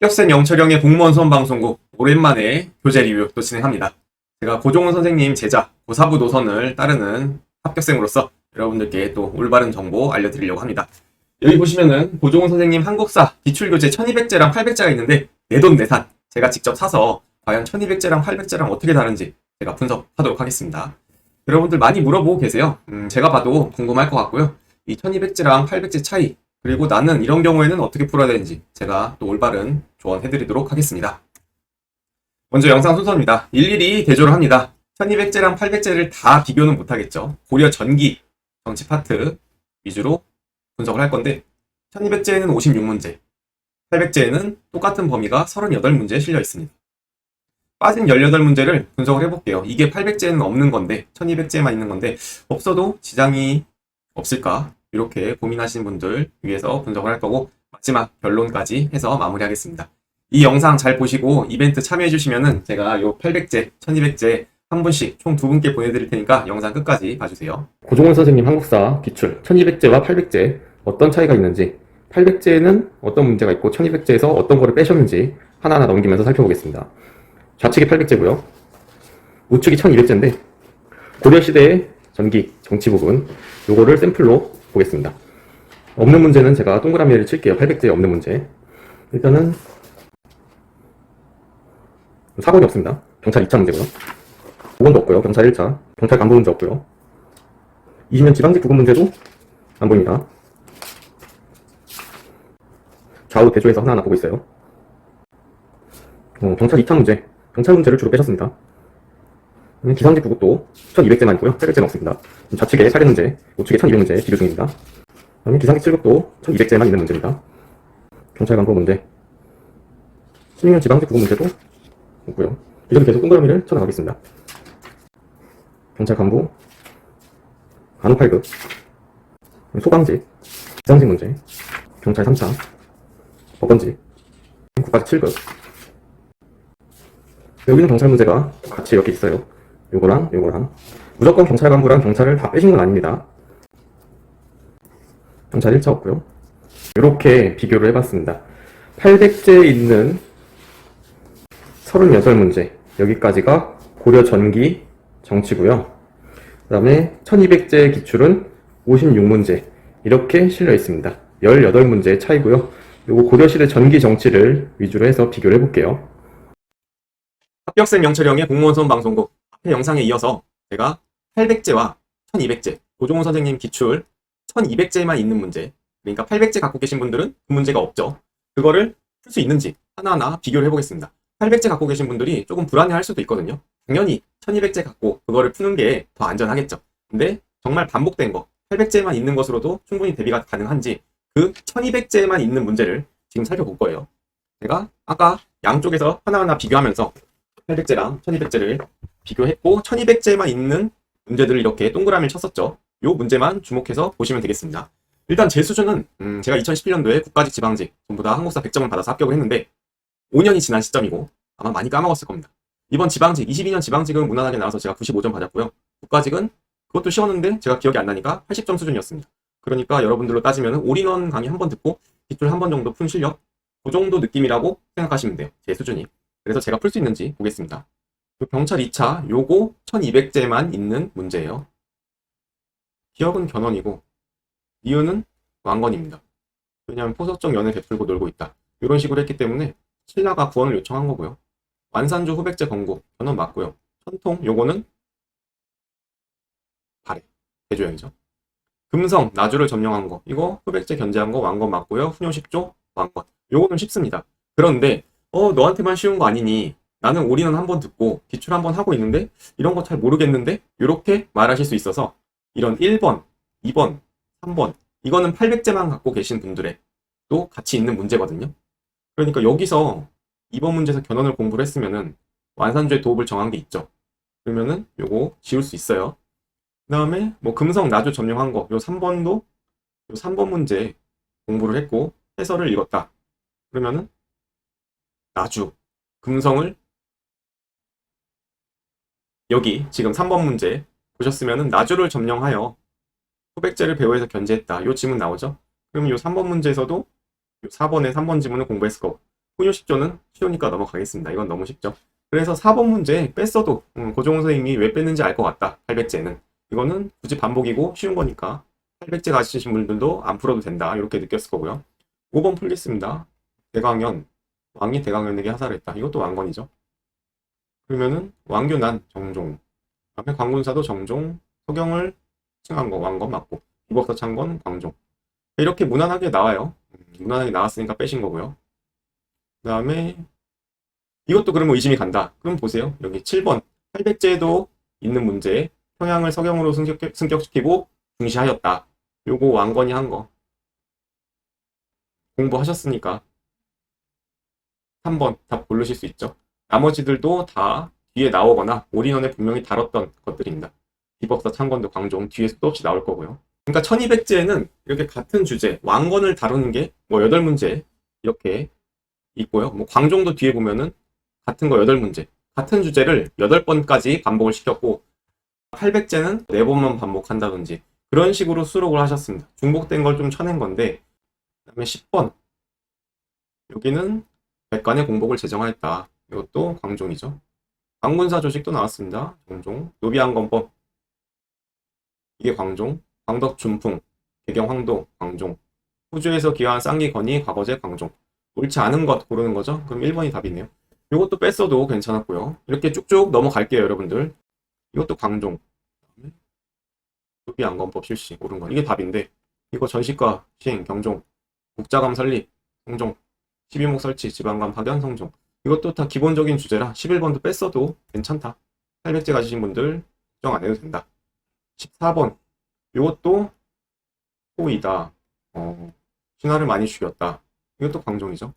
합격생 영철형의 공무원 수험 방송국 오랜만에 교재 리뷰 또 진행합니다. 제가 고종훈 선생님 제자 고사부 노선을 따르는 합격생으로서 여러분들께 또 올바른 정보 알려드리려고 합니다. 여기 보시면은 고종훈 선생님 한국사 기출교재 1200제랑 800제가 있는데 내돈내산 제가 직접 사서 과연 1200제랑 800제랑 어떻게 다른지 제가 분석하도록 하겠습니다. 여러분들 많이 물어보고 계세요. 제가 봐도 궁금할 것 같고요. 이 1200제랑 800제 차이, 그리고 나는 이런 경우에는 어떻게 풀어야 되는지 제가 또 올바른 조언해드리도록 하겠습니다. 먼저 영상 순서입니다. 일일이 대조를 합니다. 1200제랑 800제를 다 비교는 못하겠죠. 고려 전기 정치 파트 위주로 분석을 할 건데 1200제에는 56문제, 800제에는 똑같은 범위가 38문제에 실려 있습니다. 빠진 18문제를 분석을 해볼게요. 이게 800제에는 없는 건데 1200제에만 있는 건데 없어도 지장이 없을까? 이렇게 고민하시는 분들 위해서 분석을 할 거고 마지막 결론까지 해서 마무리하겠습니다. 이 영상 잘 보시고 이벤트 참여해주시면은 제가 요 800제, 1200제 한 분씩 총 2분께 보내드릴 테니까 영상 끝까지 봐주세요. 고종훈 선생님 한국사 기출 1200제와 800제 어떤 차이가 있는지, 800제에는 어떤 문제가 있고 1200제에서 어떤 거를 빼셨는지 하나하나 넘기면서 살펴보겠습니다. 좌측이 800제고요. 우측이 1200제인데 고려시대의 전기, 정치 부분 요거를 샘플로 보겠습니다. 없는 문제는 제가 동그라미를 칠게요. 800제에 없는 문제. 일단은 4번이 없습니다. 경찰 2차 문제고요. 5번도 없고요. 경찰 1차. 경찰 간부 문제 없고요. 20년 지방직 부분 문제도 안 보입니다. 좌우 대조해서 하나하나 보고 있어요. 경찰 2차 문제. 경찰 문제를 주로 빼셨습니다. 기상직 부국도 1200제만 있고요. 800제는 없습니다. 좌측에 사례 문제, 우측에 1200문제 비교 중입니다. 그다음에 기상직 7급도 1200제만 있는 문제입니다. 경찰 간부 문제, 16년 지방직 부국 문제도 없고요. 이렇게 계속 동그라미를 쳐나가겠습니다. 경찰 간부, 간호 8급, 소방직, 기상직 문제, 경찰 3차, 법원직, 국가직 7급. 여기는 경찰 문제가 같이 이렇게 있어요. 요거랑 요거랑. 무조건 경찰 간부랑 경찰을 다 빼신 건 아닙니다. 경찰 1차 없고요. 이렇게 비교를 해봤습니다. 800제에 있는 38문제, 여기까지가 고려 전기 정치고요. 그 다음에 1200제 기출은 56문제 이렇게 실려 있습니다. 18문제의 차이고요. 요거 고려시대 전기 정치를 위주로 해서 비교를 해볼게요. 합격생 영철형의 공무원 수험 방송국 앞에 영상에 이어서 제가 800제와 1200제, 고종훈 선생님 기출 1200제만 있는 문제, 그러니까 800제 갖고 계신 분들은 그 문제가 없죠. 그거를 풀 수 있는지 하나하나 비교를 해보겠습니다. 800제 갖고 계신 분들이 조금 불안해할 수도 있거든요. 당연히 1200제 갖고 그거를 푸는 게 더 안전하겠죠. 근데 정말 반복된 거, 800제만 있는 것으로도 충분히 대비가 가능한지 그 1200제만 있는 문제를 지금 살펴볼 거예요. 제가 아까 양쪽에서 하나하나 비교하면서 800제랑 1200제를 비교했고 1200제만 있는 문제들을 이렇게 동그라미를 쳤었죠. 요 문제만 주목해서 보시면 되겠습니다. 일단 제 수준은 제가 2011년도에 국가직 지방직 전부 다 한국사 100점을 받아서 합격을 했는데 5년이 지난 시점이고 아마 많이 까먹었을 겁니다. 이번 지방직 22년 지방직은 무난하게 나와서 제가 95점 받았고요. 국가직은 그것도 쉬웠는데 제가 기억이 안 나니까 80점 수준이었습니다. 그러니까 여러분들로 따지면 올인원 강의 한 번 듣고 기출 한 번 정도 푼 실력, 그 정도 느낌이라고 생각하시면 돼요. 제 수준이. 그래서 제가 풀 수 있는지 보겠습니다. 경찰 2차 요거 1200제만 있는 문제예요. 기억은 견훤이고 이유는 왕건입니다. 왜냐하면 포석적 연애 베풀고 놀고 있다. 이런 식으로 했기 때문에 신라가 구원을 요청한 거고요. 완산주 후백제 건국 견훤 맞고요. 천통 요거는 발해 대조형이죠. 금성 나주를 점령한 거 이거 후백제 견제한 거 왕건 맞고요. 훈요식조 왕건 요거는 쉽습니다. 그런데 너한테만 쉬운 거 아니니 나는 올인원 한 번 듣고 기출 한 번 하고 있는데 이런 거 잘 모르겠는데 이렇게 말하실 수 있어서 이런 1번, 2번, 3번 이거는 800제만 갖고 계신 분들의 또 같이 있는 문제거든요. 그러니까 여기서 2번 문제에서 견훤을 공부를 했으면은 완산주의 도읍을 정한 게 있죠. 그러면은 요거 지울 수 있어요. 그 다음에 뭐 금성 나주 점령한 거 요 3번도 요 3번 문제 공부를 했고 해설을 읽었다. 그러면은 나주, 금성을 여기 지금 3번 문제 보셨으면은 나주를 점령하여 후백제를 배후에서 견제했다. 요 지문 나오죠? 그럼 요 3번 문제에서도 요 4번에 3번 지문을 공부했을 거고 훈유식조는 쉬우니까 넘어가겠습니다. 이건 너무 쉽죠. 그래서 4번 문제 뺐어도 고종훈 선생님이 왜 뺐는지 알 것 같다. 800제는. 이거는 굳이 반복이고 쉬운 거니까 800제 가지신 분들도 안 풀어도 된다. 이렇게 느꼈을 거고요. 5번 풀겠습니다. 대강연. 왕이 대강연에게 하사를 했다. 이것도 왕건이죠. 그러면은 왕규난 정종. 앞에 광군사도 정종. 서경을 칭한 거 왕건 맞고. 비법사 창건 광종. 이렇게 무난하게 나와요. 무난하게 나왔으니까 빼신 거고요. 그 다음에 이것도 그러면 의심이 간다. 그럼 보세요. 여기 7번 800제도 있는 문제에 평양을 서경으로 승격시키고 중시하였다. 요거 왕건이 한 거. 공부하셨으니까 3번 답 고르실 수 있죠. 나머지들도 다 뒤에 나오거나 올인원에 분명히 다뤘던 것들입니다. 비법사 창건도 광종 뒤에 수도 없이 나올 거고요. 그러니까 1200제에는 이렇게 같은 주제, 왕건을 다루는 게 뭐 8문제 이렇게 있고요. 뭐 광종도 뒤에 보면은 같은 거 8문제. 같은 주제를 8번까지 반복을 시켰고 800제는 4번만 반복한다든지 그런 식으로 수록을 하셨습니다. 중복된 걸 좀 쳐낸 건데 그 다음에 10번 여기는 백관의 공복을 제정하였다. 이것도 광종이죠. 광군사 조직도 나왔습니다. 종종 노비안건법 이게 광종 광덕 준풍 개경 황도 광종 후주에서 기여한 쌍기 건이 과거제 광종 옳지 않은 것 고르는 거죠. 그럼 1번이 답이네요. 이것도 뺐어도 괜찮았고요. 이렇게 쭉쭉 넘어갈게요, 여러분들. 이것도 광종 노비안건법 실시 옳은 거 이게 답인데 이거 전시과 시행 경종 국자감 설립 성종 12목 설치 지방감 파견 성종 이것도 다 기본적인 주제라 11번도 뺐어도 괜찮다. 800제 가지신 분들 걱정 안 해도 된다. 14번 이것도 호이다. 신하를 많이 죽였다. 이것도 광종이죠.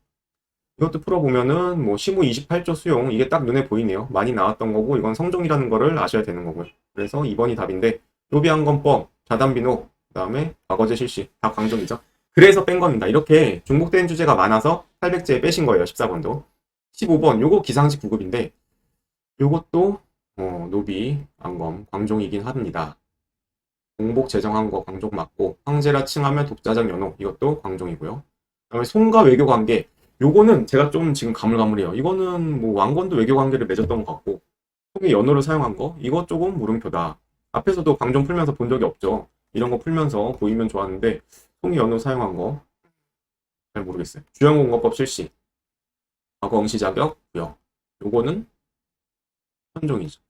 이것도 풀어보면은 뭐 시무 28조 수용 이게 딱 눈에 보이네요. 많이 나왔던 거고 이건 성종이라는 거를 아셔야 되는 거고요. 그래서 2번이 답인데 노비안건법, 자단비노, 그 다음에 과거제 실시 다 광종이죠. 그래서 뺀 겁니다. 이렇게 중복된 주제가 많아서 800제에 빼신 거예요. 14번도. 15번 요거 기상직 9급인데 요것도 노비, 안검, 광종이긴 합니다. 공복 제정한 거 광종 맞고 황제라 칭하면 독자적 연호 이것도 광종이고요. 그다음에 송가 외교 관계 요거는 제가 좀 지금 가물가물해요. 이거는 뭐 왕건도 외교 관계를 맺었던 것 같고 송의 연호를 사용한 거 이거 조금 물음표다. 앞에서도 광종 풀면서 본 적이 없죠. 이런 거 풀면서 보이면 좋았는데 송의 연호 사용한 거 잘 모르겠어요. 주영공거법 실시 과거 응시 자격 부여 요거는 현종이죠.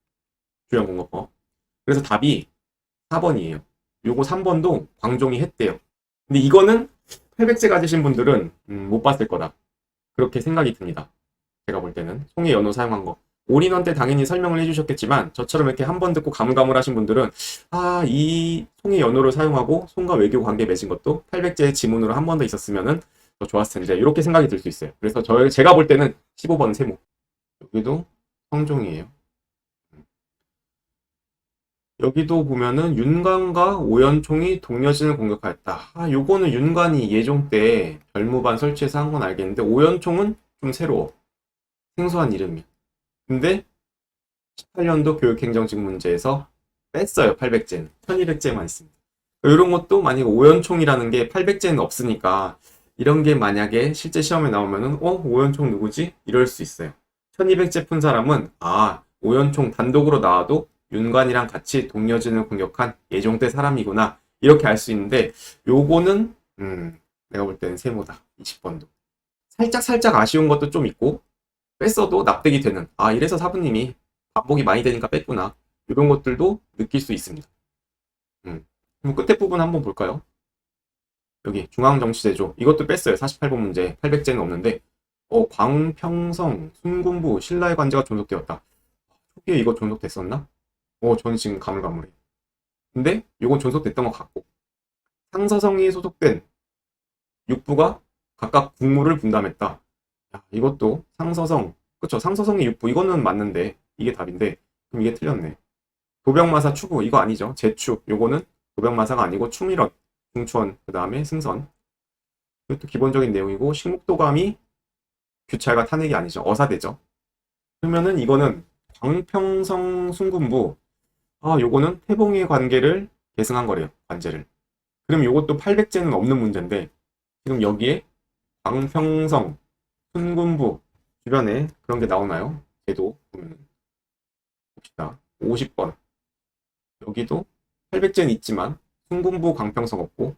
주영공거법. 그래서 답이 4번이에요. 요거 3번도 광종이 했대요. 근데 이거는 800제 가지신 분들은 못 봤을 거다. 그렇게 생각이 듭니다. 제가 볼 때는 송의 연호 사용한 거. 올인원 때 당연히 설명을 해주셨겠지만 저처럼 이렇게 한 번 듣고 가물가물하신 분들은 이 송의 연호를 사용하고 송과 외교 관계 맺은 것도 800제의 지문으로 한 번 더 있었으면은 더 좋았을 텐데 이렇게 생각이 들 수 있어요. 그래서 제가 볼 때는 15번 세모. 여기도 성종이에요. 여기도 보면은 윤관과 오연총이 동여진을 공격하였다. 요거는 윤관이 예종 때 별무반 설치해서 한 건 알겠는데 오연총은 좀 새로워. 생소한 이름이야. 근데 18년도 교육행정직 문제에서 뺐어요. 800제는. 1200제만 있습니다. 이런 것도 만약에 오연총이라는 게 800제는 없으니까 이런 게 만약에 실제 시험에 나오면은 오연총 누구지? 이럴 수 있어요. 1200제 푼 사람은 오연총 단독으로 나와도 윤관이랑 같이 동여진을 공격한 예종 때 사람이구나 이렇게 알 수 있는데 요거는 내가 볼 때는 세모다. 20번도 살짝 아쉬운 것도 좀 있고 뺐어도 납득이 되는 이래서 사부님이 반복이 많이 되니까 뺐구나 이런 것들도 느낄 수 있습니다. 그럼 끝에 부분 한번 볼까요? 여기 중앙정치제조 이것도 뺐어요. 48번 문제 800제는 없는데 광평성 순군부 신라의 관제가 존속되었다. 초기에 이거 존속됐었나? 저는 지금 가물가물해. 근데 이건 존속됐던 것 같고 상서성이 소속된 6부가 각각 국무를 분담했다. 이것도 상서성, 그쵸? 상서성이 6부 이거는 맞는데 이게 답인데 그럼 이게 틀렸네. 도병마사 추구 이거 아니죠? 제추 요거는 도병마사가 아니고 충일원, 중추원 그 다음에 승선 이것도 기본적인 내용이고 식목도감이 규찰과 탄핵이 아니죠. 어사대죠. 그러면은 이거는 광평성 순군부 요거는 태봉의 관계를 계승한 거래요. 관제를. 그럼 요것도 800제는 없는 문제인데 지금 여기에 광평성 순군부 주변에 그런 게 나오나요? 걔도 보면 봅시다. 50번. 여기도 800제는 있지만 순군부 광평성 없고,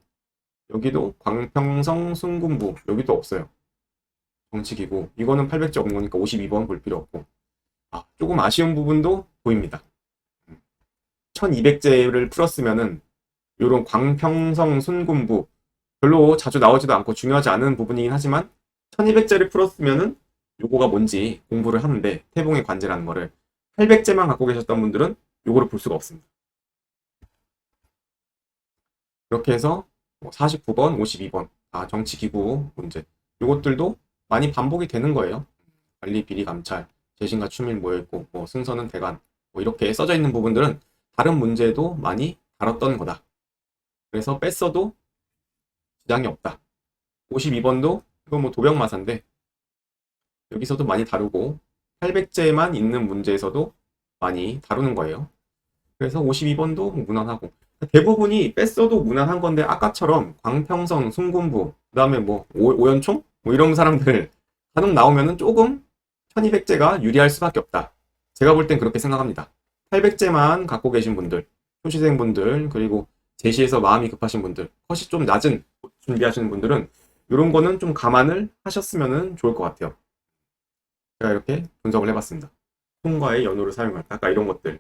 여기도 광평성 순군부 여기도 없어요. 정치기구. 이거는 800제 없는 거니까 52번 볼 필요 없고. 조금 아쉬운 부분도 보입니다. 1200제를 풀었으면은 요런 광평성 순군부 별로 자주 나오지도 않고 중요하지 않은 부분이긴 하지만 1200제를 풀었으면은 요거가 뭔지 공부를 하는데, 태봉의 관제라는 거를 800제만 갖고 계셨던 분들은 요거를 볼 수가 없습니다. 이렇게 해서 49번, 52번 정치기구 문제, 요것들도 많이 반복이 되는 거예요. 관리, 비리, 감찰, 재신과 추밀 모여있고 승선은 대관 이렇게 써져 있는 부분들은 다른 문제도 많이 다뤘던 거다. 그래서 뺐어도 지장이 없다. 52번도 이거 도병마사인데 여기서도 많이 다루고 800제만 있는 문제에서도 많이 다루는 거예요. 그래서 52번도 무난하고, 대부분이 뺐어도 무난한 건데 아까처럼 광평성, 순군부, 그 다음에 오연총? 이런 사람들 간혹 나오면은 조금 1200제가 유리할 수밖에 없다. 제가 볼 땐 그렇게 생각합니다. 800제만 갖고 계신 분들, 초시생분들, 그리고 제시에서 마음이 급하신 분들, 컷이 좀 낮은 준비하시는 분들은 이런 거는 좀 감안을 하셨으면 좋을 것 같아요. 제가 이렇게 분석을 해봤습니다. 통과의 연호를 사용할까? 아까 이런 것들.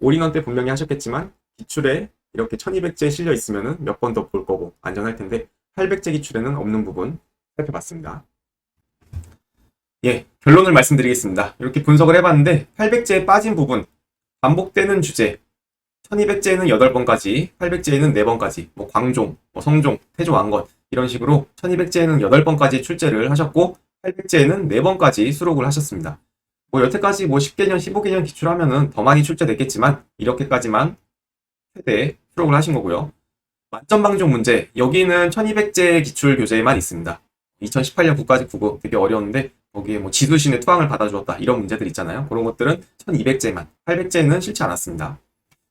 올인원 때 분명히 하셨겠지만 기출에 이렇게 1200제 실려 있으면 몇 번 더 볼 거고 안전할 텐데 800제 기출에는 없는 부분 살펴봤습니다. 예, 결론을 말씀드리겠습니다. 이렇게 분석을 해봤는데 800제에 빠진 부분, 반복되는 주제, 1200제에는 8번까지, 800제에는 4번까지, 광종, 성종, 태조, 왕건 이런 식으로 1200제에는 8번까지 출제를 하셨고 800제에는 4번까지 수록을 하셨습니다. 여태까지 10개년, 15개년 기출하면은 더 많이 출제됐겠지만 이렇게까지만 최대 수록을 하신 거고요. 만점방종 문제, 여기는 1200제 기출 교재에만 있습니다. 2018년 국가직 국어 되게 어려웠는데 거기에 지두신의 투항을 받아주었다 이런 문제들 있잖아요. 그런 것들은 1200제만, 800제는 싫지 않았습니다.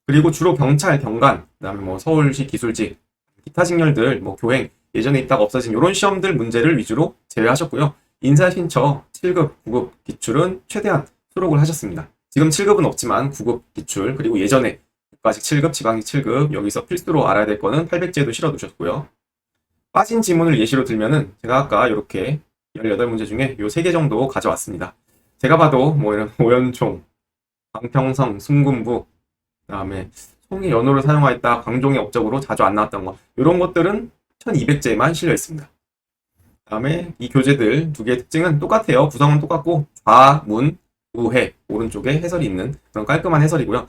그리고 주로 경찰, 경관, 그 다음에 서울시 기술직, 기타 직렬들, 교행, 예전에 있다가 없어진 이런 시험들 문제를 위주로 제외하셨고요. 인사신처 7급, 9급 기출은 최대한 수록을 하셨습니다. 지금 7급은 없지만 9급 기출, 그리고 예전에 국가직 7급, 지방직 7급, 여기서 필수로 알아야 될 거는 800제도 실어두셨고요. 빠진 지문을 예시로 들면은 제가 아까 이렇게 18문제 중에 요 3개 정도 가져왔습니다. 제가 봐도 이런 오연총, 광평성, 순군부, 그 다음에 송이 연호를 사용하였다, 광종의 업적으로 자주 안 나왔던 거, 이런 것들은 1200제에만 실려 있습니다. 그 다음에 이 교재들 두 개의 특징은 똑같아요. 구성은 똑같고 좌문, 우해, 오른쪽에 해설이 있는 그런 깔끔한 해설이고요.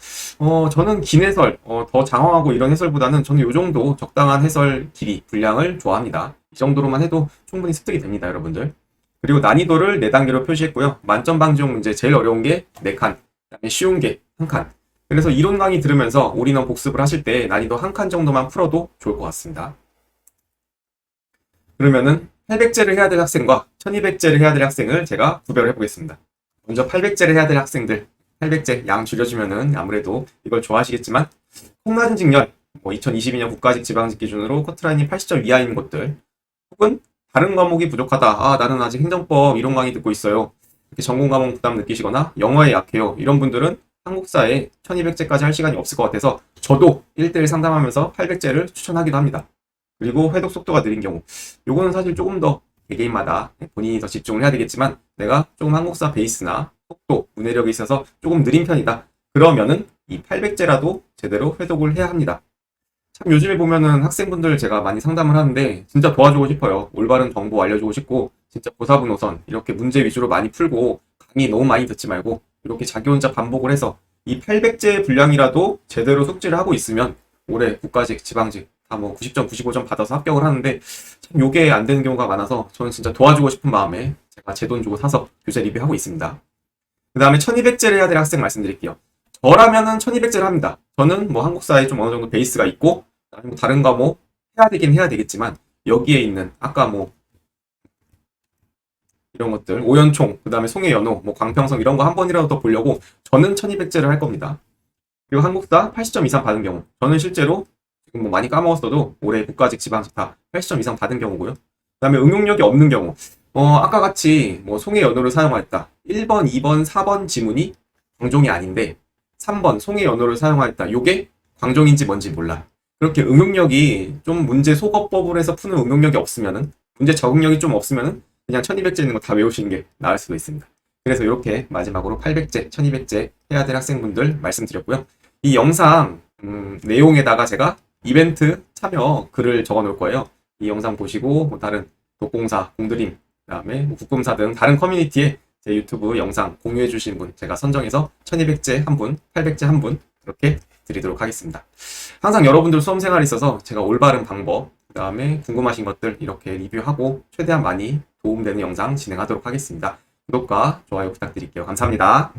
저는 긴 해설, 더 장황하고 이런 해설보다는 저는 이 정도 적당한 해설 길이, 분량을 좋아합니다. 이 정도로만 해도 충분히 습득이 됩니다, 여러분들. 그리고 난이도를 4단계로 표시했고요. 만점 방지용 문제 제일 어려운 게 4칸, 그다음에 쉬운 게 1칸. 그래서 이론 강의 들으면서 올인원 복습을 하실 때 난이도 1칸 정도만 풀어도 좋을 것 같습니다. 그러면은 800제를 해야 될 학생과 1200제를 해야 될 학생을 제가 구별을 해보겠습니다. 먼저 800제를 해야 될 학생들, 800제 양 줄여주면은 아무래도 이걸 좋아하시겠지만 콩낮은 직렬, 2022년 국가직 지방직 기준으로 커트라인이 80점 이하인 것들, 혹은 다른 과목이 부족하다, 나는 아직 행정법 이론 강의 듣고 있어요, 이렇게 전공 과목 부담 느끼시거나 영어에 약해요, 이런 분들은 한국사에 1200제까지 할 시간이 없을 것 같아서 저도 1대1 상담하면서 800제를 추천하기도 합니다. 그리고 회독 속도가 느린 경우, 요거는 사실 조금 더 개개인마다 본인이 더 집중을 해야 되겠지만 내가 조금 한국사 베이스나 속도, 문해력이 있어서 조금 느린 편이다, 그러면은 이 800제라도 제대로 회독을 해야 합니다. 참 요즘에 보면은 학생분들 제가 많이 상담을 하는데 진짜 도와주고 싶어요. 올바른 정보 알려주고 싶고 진짜 고사부 노선 이렇게 문제 위주로 많이 풀고 강의 너무 많이 듣지 말고 이렇게 자기 혼자 반복을 해서 이 800제 분량이라도 제대로 숙지를 하고 있으면 올해 국가직, 지방직 다 90점, 95점 받아서 합격을 하는데 참 요게 안 되는 경우가 많아서 저는 진짜 도와주고 싶은 마음에 제가 제 돈 주고 사서 교재 리뷰하고 있습니다. 그 다음에 1200제를 해야 될 학생 말씀드릴게요. 저라면은 1200제를 합니다. 저는 한국사에 좀 어느 정도 베이스가 있고 다른 과목 해야 되긴 해야 되겠지만 여기에 있는 아까 이런 것들, 오연총, 그 다음에 송해연호, 광평성 이런 거 한 번이라도 더 보려고 저는 1200제를 할 겁니다. 그리고 한국사 80점 이상 받은 경우, 저는 실제로 지금 많이 까먹었어도 올해 국가직, 지방직 다 80점 이상 받은 경우고요. 그 다음에 응용력이 없는 경우, 아까 같이 뭐 송해 연호를 사용하였다. 1번, 2번, 4번 지문이 광종이 아닌데 3번 송해 연호를 사용하였다. 요게 광종인지 뭔지 몰라. 그렇게 응용력이 좀 문제 소거법을 해서 푸는 응용력이 없으면은 문제 적응력이 좀 없으면은 그냥 1200제 있는 거 다 외우시는 게 나을 수도 있습니다. 그래서 이렇게 마지막으로 800제, 1200제 해야 될 학생분들 말씀드렸고요. 이 영상 내용에다가 제가 이벤트 참여 글을 적어 놓을 거예요. 이 영상 보시고 뭐 다른 독공사, 공드림, 그다음에 뭐 국금사 등 다른 커뮤니티에 제 유튜브 영상 공유해 주신 분 제가 선정해서 1200제 한 분, 800제 한 분 이렇게 드리도록 하겠습니다. 항상 여러분들 수험 생활에 있어서 제가 올바른 방법, 그다음에 궁금하신 것들 이렇게 리뷰하고 최대한 많이 도움되는 영상 진행하도록 하겠습니다. 구독과 좋아요 부탁드릴게요. 감사합니다.